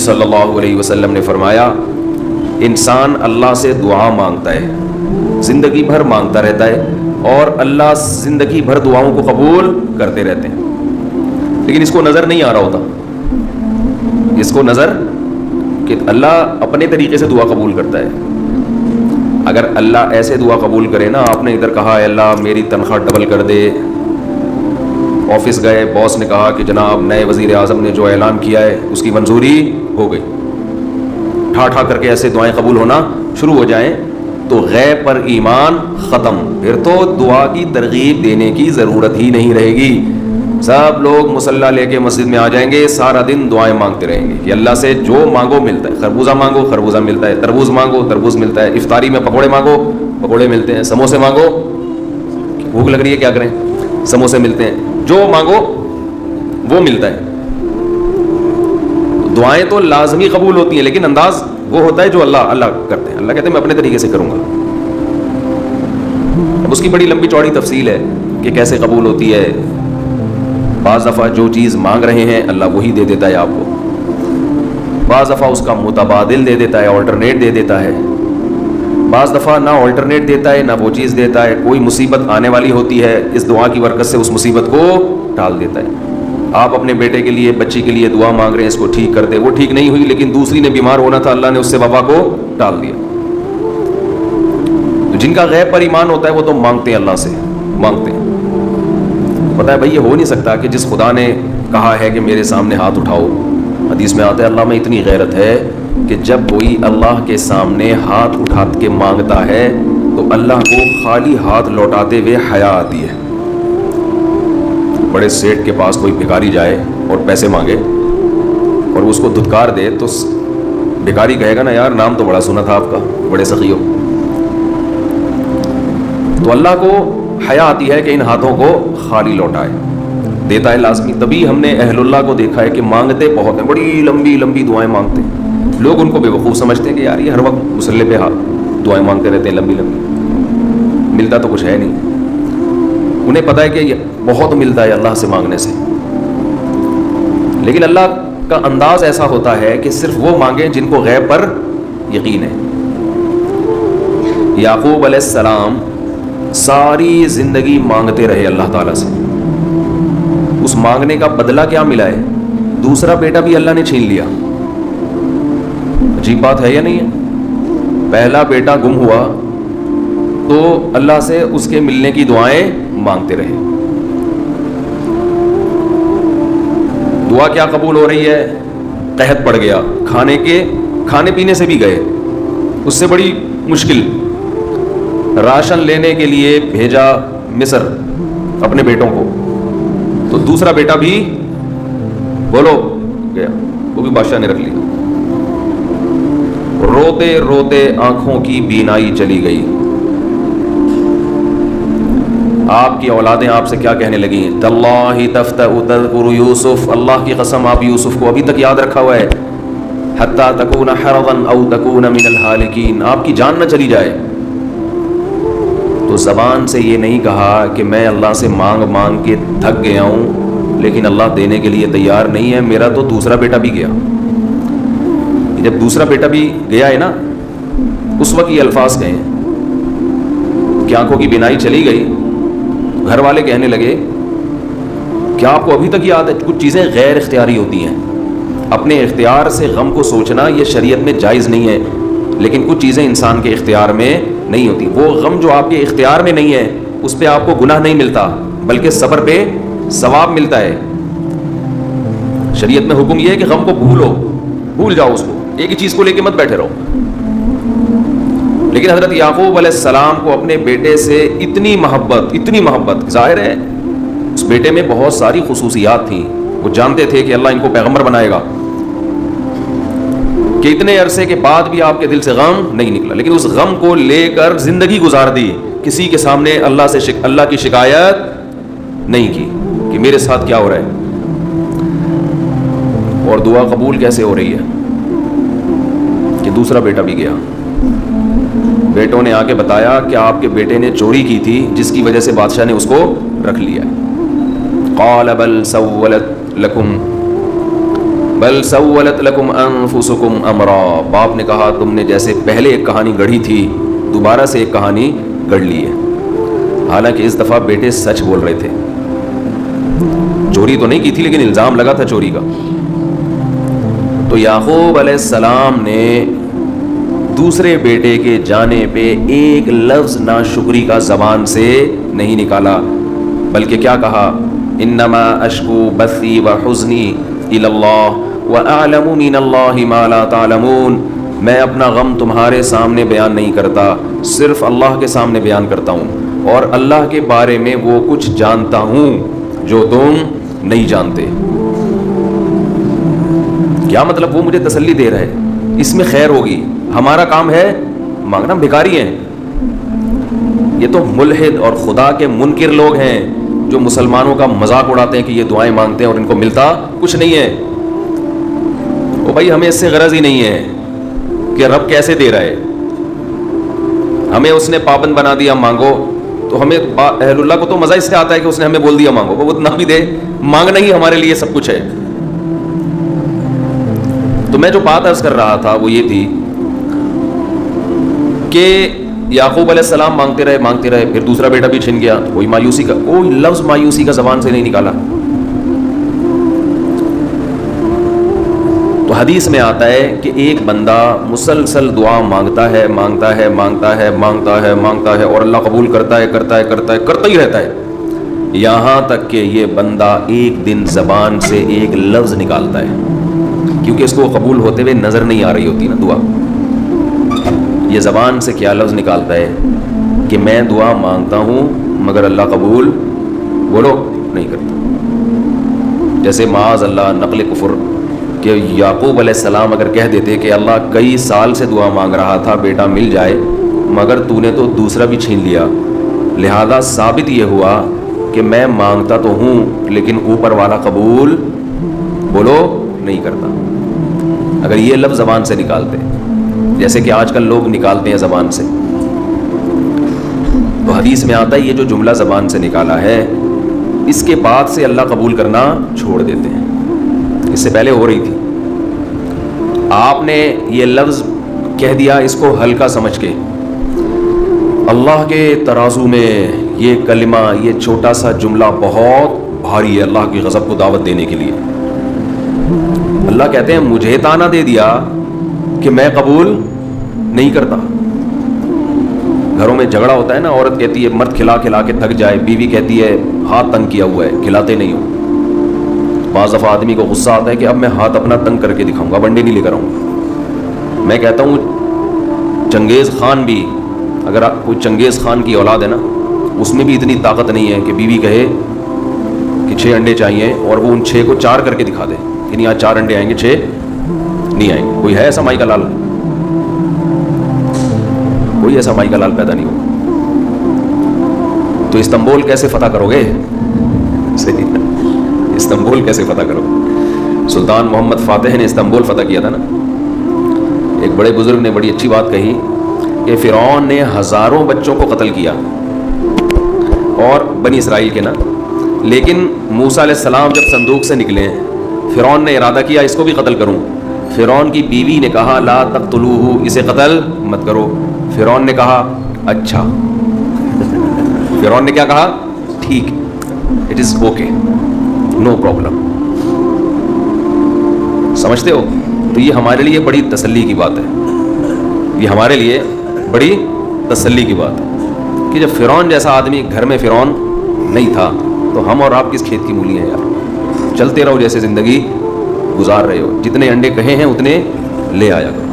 صلی اللہ علیہ وسلم نے فرمایا انسان اللہ سے دعا مانگتا ہے, زندگی بھر مانگتا رہتا ہے, اور اللہ زندگی بھر دعاؤں کو قبول کرتے رہتے ہیں, لیکن اس کو نظر نہیں آ رہا ہوتا, اس کو نظر کہ اللہ اپنے طریقے سے دعا قبول کرتا ہے. اگر اللہ ایسے دعا قبول کرے نا, آپ نے ادھر کہا اے اللہ میری تنخواہ ڈبل کر دے, آفس گئے, باس نے کہا کہ جناب نئے وزیر اعظم نے جو اعلان کیا ہے اس کی منظوری ہو گئی, ٹھا ٹھا کر کے ایسے دعائیں قبول ہونا شروع ہو جائیں تو غیب پر ایمان ختم. پھر تو دعا کی ترغیب دینے کی ضرورت ہی نہیں رہے گی. سب لوگ مصلی لے کے مسجد میں آ جائیں گے, سارا دن دعائیں مانگتے رہیں گے کہ اللہ سے جو مانگو ملتا ہے. خربوزہ مانگو خربوزہ ملتا ہے, تربوز مانگو تربوز ملتا ہے, افطاری میں پکوڑے مانگو پکوڑے ملتے ہیں, سموسے مانگو بھوک لگ رہی ہے کیا کریں سموسے ملتے ہیں, جو مانگو وہ ملتا ہے. دعائیں تو لازمی قبول ہوتی ہیں, لیکن انداز وہ ہوتا ہے جو اللہ کرتے ہیں. اللہ کہتے ہیں میں اپنے طریقے سے کروں گا. اب اس کی بڑی لمبی چوڑی تفصیل ہے کہ کیسے قبول ہوتی ہے. بعض دفعہ جو چیز مانگ رہے ہیں اللہ وہی دے دیتا ہے آپ کو, بعض دفعہ اس کا متبادل دے دیتا ہے, آلٹرنیٹ دے دیتا ہے, بعض دفعہ نہ آلٹرنیٹ دیتا ہے نہ وہ چیز دیتا ہے. کوئی مصیبت آنے والی ہوتی ہے, اس دعا کی برکت سے اس مصیبت کو ٹال دیتا ہے. آپ اپنے بیٹے کے لیے بچی کے لیے دعا مانگ رہے ہیں اس کو ٹھیک کر دے, وہ ٹھیک نہیں ہوئی لیکن دوسری نے بیمار ہونا تھا, اللہ نے اس سے وبا کو ٹال دیا. تو جن کا غیب پر ایمان ہوتا ہے وہ تو مانگتے ہیں, اللہ سے مانگتے ہیں. پتہ ہے بھائی یہ ہو نہیں سکتا کہ جس خدا نے کہا ہے کہ میرے سامنے ہاتھ اٹھاؤ, حدیث میں آتا ہے اللہ میں اتنی غیرت ہے کہ جب کوئی اللہ کے سامنے ہاتھ اٹھا کے مانگتا ہے تو اللہ کو خالی ہاتھ لوٹاتے ہوئے حیا آتی ہے. بڑے سیٹ کے پاس کوئی بھکاری جائے اور پیسے مانگے اور اس کو دھتکار دے تو بھکاری کہے گا نا یار نام تو بڑا سنا تھا آپ کا, بڑے سخی ہو. تو اللہ کو حیا آتی ہے کہ ان ہاتھوں کو خالی لوٹائے, دیتا ہے لازمی. تبھی ہم نے اہل اللہ کو دیکھا ہے کہ مانگتے بہت ہیں, بڑی لمبی لمبی دعائیں مانگتے ہیں. لوگ ان کو بے وقوف سمجھتے ہیں کہ یار یہ ہر وقت مصلی پہ دعائیں مانگتے رہتے ہیں لمبی لمبی, ملتا تو کچھ ہے نہیں. انہیں پتہ ہے کہ یہ بہت ملتا ہے اللہ سے مانگنے سے, لیکن اللہ کا انداز ایسا ہوتا ہے کہ صرف وہ مانگیں جن کو غیب پر یقین ہے. یعقوب علیہ السلام ساری زندگی مانگتے رہے اللہ تعالیٰ سے, اس مانگنے کا بدلہ کیا ملا ہے؟ دوسرا بیٹا بھی اللہ نے چھین لیا. عجیب بات ہے یا نہیں ہے؟ پہلا بیٹا گم ہوا تو اللہ سے اس کے ملنے کی دعائیں مانگتے رہے. دعا کیا قبول ہو رہی ہے؟ قحط پڑ گیا, کھانے پینے سے بھی گئے, اس سے بڑی مشکل. راشن لینے کے لیے بھیجا مصر اپنے بیٹوں کو, تو دوسرا بیٹا بھی بولو گیا, وہ بھی بادشاہ نے رکھ لیا. روتے روتے آنکھوں کی بینائی چلی گئی. آپ کی اولادیں آپ سے کیا کہنے لگی ہیں؟ تاللہ تفتأ تذکر یوسف, اللہ کی قسم آپ یوسف کو ابھی تک یاد رکھا ہوا ہے. حتی تکون حرضا او تکون من الہالکین, آپ کی جان نہ چلی جائے. تو زبان سے یہ نہیں کہا کہ میں اللہ سے مانگ مانگ کے تھک گیا ہوں لیکن اللہ دینے کے لیے تیار نہیں ہے, میرا تو دوسرا بیٹا بھی گیا. جب دوسرا بیٹا بھی گیا ہے نا, اس وقت یہ الفاظ کہیں کہ آنکھوں کی بینائی چلی گئی. گھر والے کہنے لگے کیا آپ کو ابھی تک یاد ہے؟ کچھ چیزیں غیر اختیاری ہوتی ہیں, اپنے اختیار سے غم کو سوچنا یہ شریعت میں جائز نہیں ہے, لیکن کچھ چیزیں انسان کے اختیار میں نہیں ہوتی. وہ غم جو آپ کے اختیار میں نہیں ہے اس پہ آپ کو گناہ نہیں ملتا بلکہ صبر پہ ثواب ملتا ہے. شریعت میں حکم یہ ہے کہ غم کو بھول جاؤ, اس کو ایک ہی چیز کو لے کے مت بیٹھے رہو. لیکن حضرت یعقوب علیہ السلام کو اپنے بیٹے سے اتنی محبت, ظاہر ہے اس بیٹے میں بہت ساری خصوصیات تھیں, وہ جانتے تھے کہ اللہ ان کو پیغمبر بنائے گا, کہ اتنے عرصے کے بعد بھی آپ کے دل سے غم نہیں نکلا, لیکن اس غم کو لے کر زندگی گزار دی. کسی کے سامنے اللہ کی شکایت نہیں کی کہ میرے ساتھ کیا ہو رہا ہے. اور دعا قبول کیسے ہو رہی ہے کہ دوسرا بیٹا بھی گیا. بیٹوں نے آ کے بتایا کہ آپ کے بیٹے نے چوری کی تھی جس کی وجہ سے بادشاہ نے اس کو رکھ لیا. قال بل سولت لکم, بل سولت لکم انفسکم امرا، باپ نے کہا تم نے جیسے پہلے ایک کہانی گڑھی تھی دوبارہ سے ایک کہانی گڑھ لی ہے. حالانکہ اس دفعہ بیٹے سچ بول رہے تھے، چوری تو نہیں کی تھی لیکن الزام لگا تھا چوری کا. تو یعقوب علیہ السلام نے دوسرے بیٹے کے جانے پہ ایک لفظ ناشکری کا زبان سے نہیں نکالا، بلکہ کیا کہا؟ انما اشکو بثی وحزنی الی اللہ واعلم من اللہ ما لا تعلمون، میں اپنا غم تمہارے سامنے بیان نہیں کرتا، صرف اللہ کے سامنے بیان کرتا ہوں، اور اللہ کے بارے میں وہ کچھ جانتا ہوں جو تم نہیں جانتے. کیا مطلب؟ وہ مجھے تسلی دے رہا ہے، اس میں خیر ہوگی، ہمارا کام ہے مانگنا. بھکاری ہیں یہ تو، ملحد اور خدا کے منکر لوگ ہیں جو مسلمانوں کا مذاق اڑاتے ہیں کہ یہ دعائیں مانگتے ہیں اور ان کو ملتا کچھ نہیں ہے. وہ بھائی ہمیں اس سے غرض ہی نہیں ہے کہ رب کیسے دے رہا ہے، ہمیں اس نے پابند بنا دیا مانگو، تو ہمیں اہل اللہ کو تو مزہ اس سے آتا ہے کہ اس نے ہمیں بول دیا مانگو، وہ اتنا بھی دے، مانگنا ہی ہمارے لیے سب کچھ ہے. تو میں جو بات عرض کر رہا تھا وہ یہ تھی کہ یعقوب علیہ السلام مانگتے رہے، پھر دوسرا بیٹا بھی چھن گیا، کوئی مایوسی کا کوئی لفظ مایوسی کا زبان سے نہیں نکالا. تو حدیث میں آتا ہے کہ ایک بندہ مسلسل دعا مانگتا ہے اور اللہ قبول کرتا ہی رہتا ہے، یہاں تک کہ یہ بندہ ایک دن زبان سے ایک لفظ نکالتا ہے، کیونکہ اس کو قبول ہوتے ہوئے نظر نہیں آ رہی ہوتی نا دعا. یہ زبان سے کیا لفظ نکالتا ہے کہ میں دعا مانگتا ہوں مگر اللہ قبول بولو نہیں کرتا. جیسے معاذ اللہ نقل کفر کہ یعقوب علیہ السلام اگر کہہ دیتے کہ اللہ کئی سال سے دعا مانگ رہا تھا بیٹا مل جائے مگر تو نے تو دوسرا بھی چھین لیا، لہذا ثابت یہ ہوا کہ میں مانگتا تو ہوں لیکن اوپر والا قبول بولو نہیں کرتا. اگر یہ لفظ زبان سے نکالتے جیسے کہ آج کل لوگ نکالتے ہیں زبان سے، تو حدیث میں آتا ہے یہ جو جملہ زبان سے نکالا ہے اس کے بعد سے اللہ قبول کرنا چھوڑ دیتے ہیں. اس سے پہلے ہو رہی تھی، آپ نے یہ لفظ کہہ دیا اس کو ہلکا سمجھ کے، اللہ کے ترازو میں یہ کلمہ یہ چھوٹا سا جملہ بہت بھاری ہے اللہ کی غضب کو دعوت دینے کے لیے. اللہ کہتے ہیں مجھے تانا دے دیا کہ میں قبول نہیں کرتا. گھروں میں جھگڑا ہوتا ہے نا، عورت کہتی ہے مرد کھلا کھلا کے تھک جائے، بیوی کہتی ہے ہاتھ تنگ کیا ہوا ہے کھلاتے نہیں ہو. بعض دفعہ آدمی کو غصہ آتا ہے کہ اب میں ہاتھ اپنا تنگ کر کے دکھاؤں گا، ونڈی نہیں لے کر آؤں گا. میں کہتا ہوں چنگیز خان بھی، اگر کوئی چنگیز خان کی اولاد ہے نا اس میں بھی اتنی طاقت نہیں ہے کہ بیوی کہے کہ 6 انڈے چاہیے اور وہ ان 6 کو 4 کر کے دکھا دے کہ نہیں آج 4 انڈے آئیں گے 6 نہیں آئیں گے. کوئی ہے ایسا مائی کا لال؟ کوئی ایسا مائی کا لال پیدا نہیں ہوگا. تو استنبول کیسے فتح کرو گے؟ استنبول کیسے فتح کرو؟ سلطان محمد فاتح نے استنبول فتح کیا تھا نا. ایک بڑے بزرگ نے بڑی اچھی بات کہی کہ فرعون نے ہزاروں بچوں کو قتل کیا اور بنی اسرائیل کے نا، لیکن موسیٰ علیہ السلام جب صندوق سے نکلے فرعون نے ارادہ کیا اس کو بھی قتل کروں. فرعون کی بیوی نے کہا لا تقتلوہ، اسے قتل مت کرو. فرعون نے کہا اچھا، فرعون نے کیا کہا؟ ٹھیک، it is okay, no problem. سمجھتے ہو؟ تو یہ ہمارے لیے بڑی تسلی کی بات ہے، یہ ہمارے لیے بڑی تسلی کی بات ہے کہ جب فرعون جیسا آدمی گھر میں فرعون نہیں تھا تو ہم اور آپ کس کھیت کی مولی ہیں یار. چلتے رہو جیسے زندگی گزار رہے ہو، جتنے انڈے کہے ہیں اتنے لے آیا کرو.